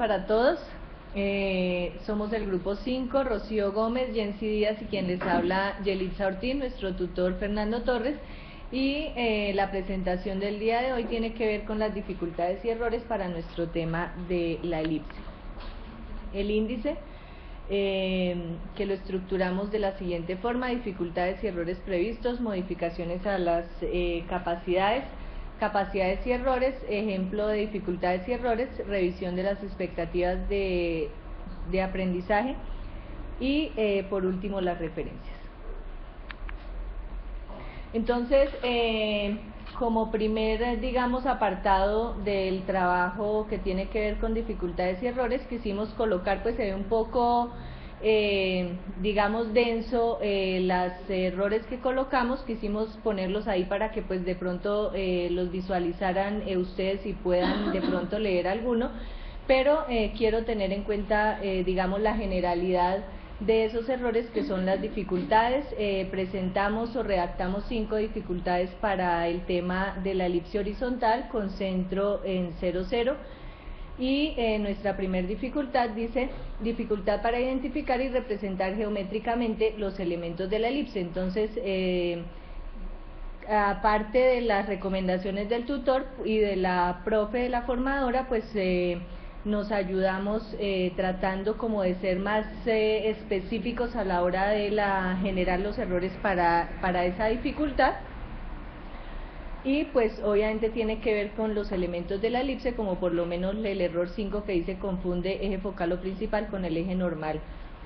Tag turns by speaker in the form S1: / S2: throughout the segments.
S1: para todos. Somos el grupo 5, Rocío Gómez, Jensi Díaz y quien les habla Yelitza Ortiz, nuestro tutor Fernando Torres. Y la presentación del día de hoy tiene que ver con las dificultades y errores para nuestro tema de la elipse. El índice, que lo estructuramos de la siguiente forma: dificultades y errores previstos, modificaciones a las capacidades y errores, ejemplo de dificultades y errores, revisión de las expectativas de aprendizaje y por último las referencias. Entonces, como primer, digamos, apartado del trabajo que tiene que ver con dificultades y errores, quisimos colocar, pues se ve un poco, digamos, denso los errores que colocamos, quisimos ponerlos ahí para que pues de pronto los visualizaran ustedes y puedan de pronto leer alguno, pero quiero tener en cuenta, digamos, la generalidad de esos errores que son las dificultades. Presentamos o redactamos 5 dificultades para el tema de la elipse horizontal con centro en 0, 0. Y nuestra primera dificultad dice: dificultad para identificar y representar geométricamente los elementos de la elipse. Entonces, aparte de las recomendaciones del tutor y de la profe, de la formadora, pues nos ayudamos tratando como de ser más específicos a la hora de generar los errores para esa dificultad. Y pues obviamente tiene que ver con los elementos de la elipse, como por lo menos el error 5 que dice: confunde eje focal o principal con el eje normal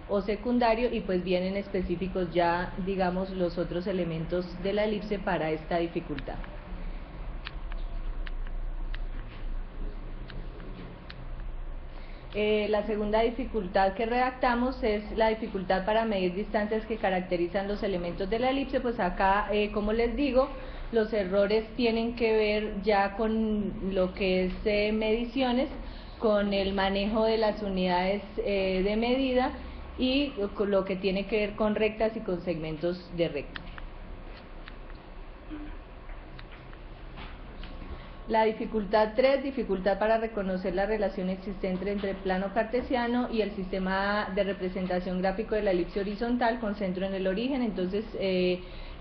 S1: o secundario, y pues vienen específicos ya, digamos, los otros elementos de la elipse para esta dificultad. La segunda dificultad que redactamos es la dificultad para medir distancias que caracterizan los elementos de la elipse. Pues acá, como les digo, los errores tienen que ver ya con lo que es mediciones, con el manejo de las unidades de medida y con lo que tiene que ver con rectas y con segmentos de recta. La dificultad 3, dificultad para reconocer la relación existente entre el plano cartesiano y el sistema de representación gráfico de la elipse horizontal con centro en el origen. Entonces,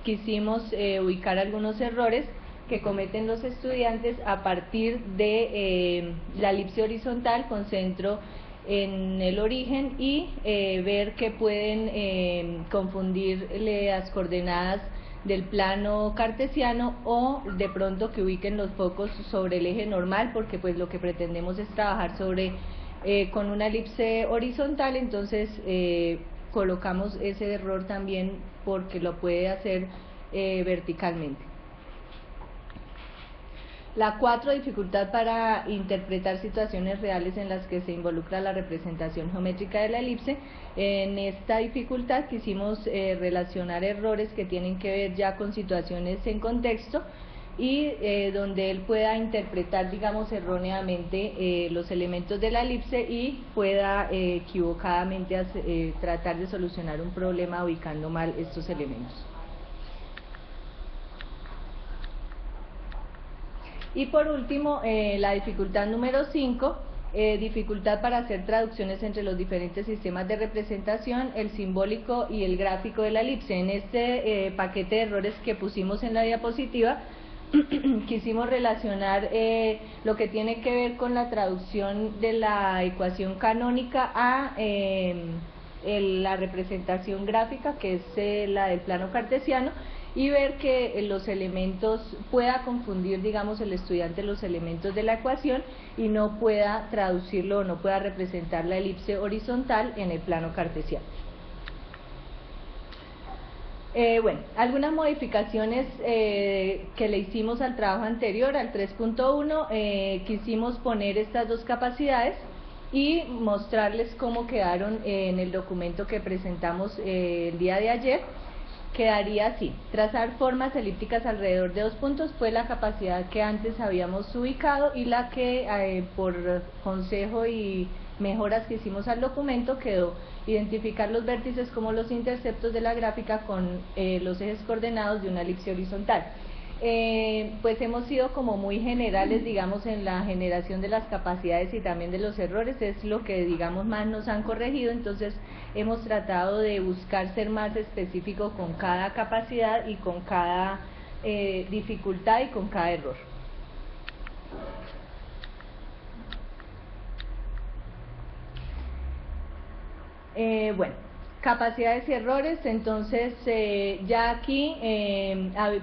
S1: quisimos ubicar algunos errores que cometen los estudiantes a partir de la elipse horizontal con centro en el origen y ver que pueden confundir las coordenadas del plano cartesiano, o de pronto que ubiquen los focos sobre el eje normal, porque pues lo que pretendemos es trabajar con una elipse horizontal. Entonces colocamos ese error también porque lo puede hacer verticalmente. La 4, dificultad para interpretar situaciones reales en las que se involucra la representación geométrica de la elipse. En esta dificultad quisimos relacionar errores que tienen que ver ya con situaciones en contexto y donde él pueda interpretar, digamos, erróneamente los elementos de la elipse y pueda equivocadamente tratar de solucionar un problema ubicando mal estos elementos. Y por último, la dificultad número 5, dificultad para hacer traducciones entre los diferentes sistemas de representación, el simbólico y el gráfico de la elipse. En este paquete de errores que pusimos en la diapositiva, quisimos relacionar lo que tiene que ver con la traducción de la ecuación canónica a la representación gráfica, que es la del plano cartesiano, y ver que los elementos pueda confundir, digamos, el estudiante los elementos de la ecuación y no pueda traducirlo o no pueda representar la elipse horizontal en el plano cartesiano. Bueno, algunas modificaciones que le hicimos al trabajo anterior, al 3.1, quisimos poner estas dos capacidades y mostrarles cómo quedaron en el documento que presentamos el día de ayer. Quedaría así: trazar formas elípticas alrededor de 2 puntos fue la capacidad que antes habíamos ubicado, y la que por consejo y mejoras que hicimos al documento quedó: identificar los vértices como los interceptos de la gráfica con los ejes coordenados de una elipse horizontal. Pues hemos sido como muy generales, digamos, en la generación de las capacidades y también de los errores, es lo que, digamos, más nos han corregido. Entonces hemos tratado de buscar ser más específico con cada capacidad y con cada dificultad y con cada error. Bueno, capacidades y errores. Entonces ya aquí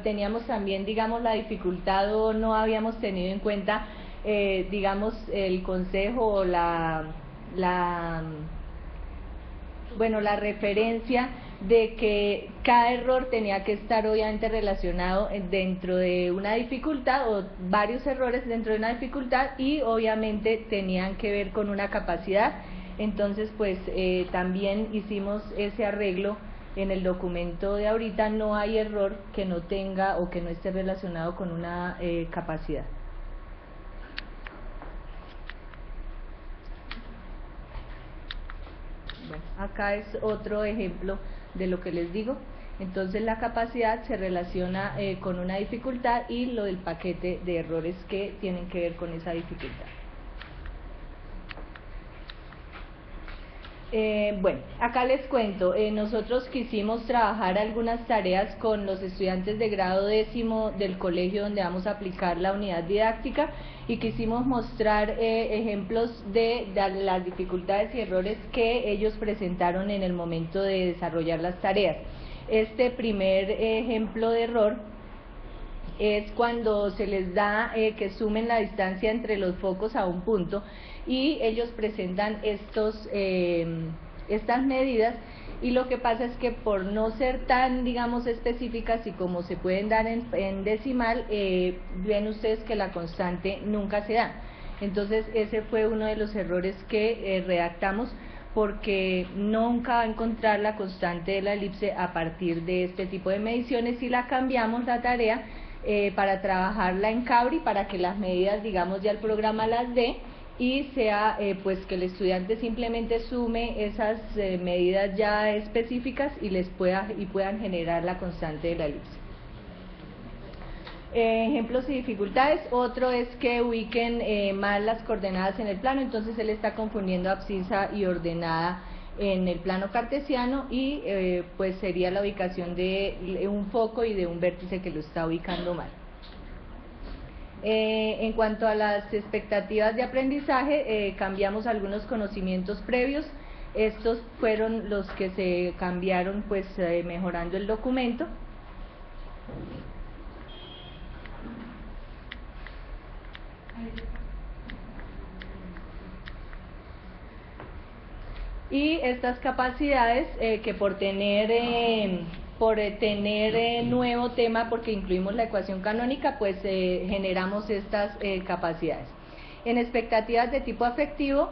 S1: teníamos también, digamos, la dificultad, o no habíamos tenido en cuenta, digamos, el consejo o la referencia de que cada error tenía que estar obviamente relacionado dentro de una dificultad, o varios errores dentro de una dificultad, y obviamente tenían que ver con una capacidad. Entonces pues también hicimos ese arreglo en el documento de ahorita. No hay error que no tenga o que no esté relacionado con una capacidad. Bueno, acá es otro ejemplo de lo que les digo. Entonces la capacidad se relaciona con una dificultad, y lo del paquete de errores que tienen que ver con esa dificultad. Bueno, acá les cuento, nosotros quisimos trabajar algunas tareas con los estudiantes de grado 10º del colegio donde vamos a aplicar la unidad didáctica, y quisimos mostrar ejemplos de las dificultades y errores que ellos presentaron en el momento de desarrollar las tareas. Este primer ejemplo de error es cuando se les da que sumen la distancia entre los focos a un punto, y ellos presentan estas medidas, y lo que pasa es que por no ser tan, digamos, específicas, y como se pueden dar en decimal, ven ustedes que la constante nunca se da. Entonces ese fue uno de los errores que redactamos, porque nunca va a encontrar la constante de la elipse a partir de este tipo de mediciones, y la cambiamos la tarea para trabajarla en Cabri, para que las medidas, digamos, ya el programa las dé, y sea pues que el estudiante simplemente sume esas medidas ya específicas y puedan generar la constante de la elipse. Ejemplos y dificultades. Otro es que ubiquen mal las coordenadas en el plano. Entonces él está confundiendo abscisa y ordenada en el plano cartesiano, y pues sería la ubicación de un foco y de un vértice que lo está ubicando mal. En cuanto a las expectativas de aprendizaje, cambiamos algunos conocimientos previos. Estos fueron los que se cambiaron, pues mejorando el documento. Y estas capacidades que por tener nuevo tema, porque incluimos la ecuación canónica, pues generamos estas capacidades. En expectativas de tipo afectivo,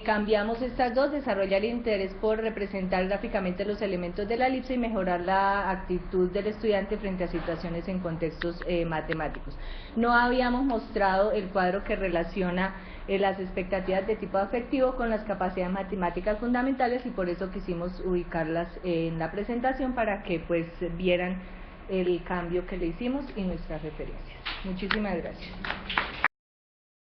S1: cambiamos estas dos: desarrollar interés por representar gráficamente los elementos de la elipse, y mejorar la actitud del estudiante frente a situaciones en contextos matemáticos. No habíamos mostrado el cuadro que relaciona las expectativas de tipo afectivo con las capacidades matemáticas fundamentales, y por eso quisimos ubicarlas en la presentación para que pues vieran el cambio que le hicimos y nuestras referencias. Muchísimas gracias.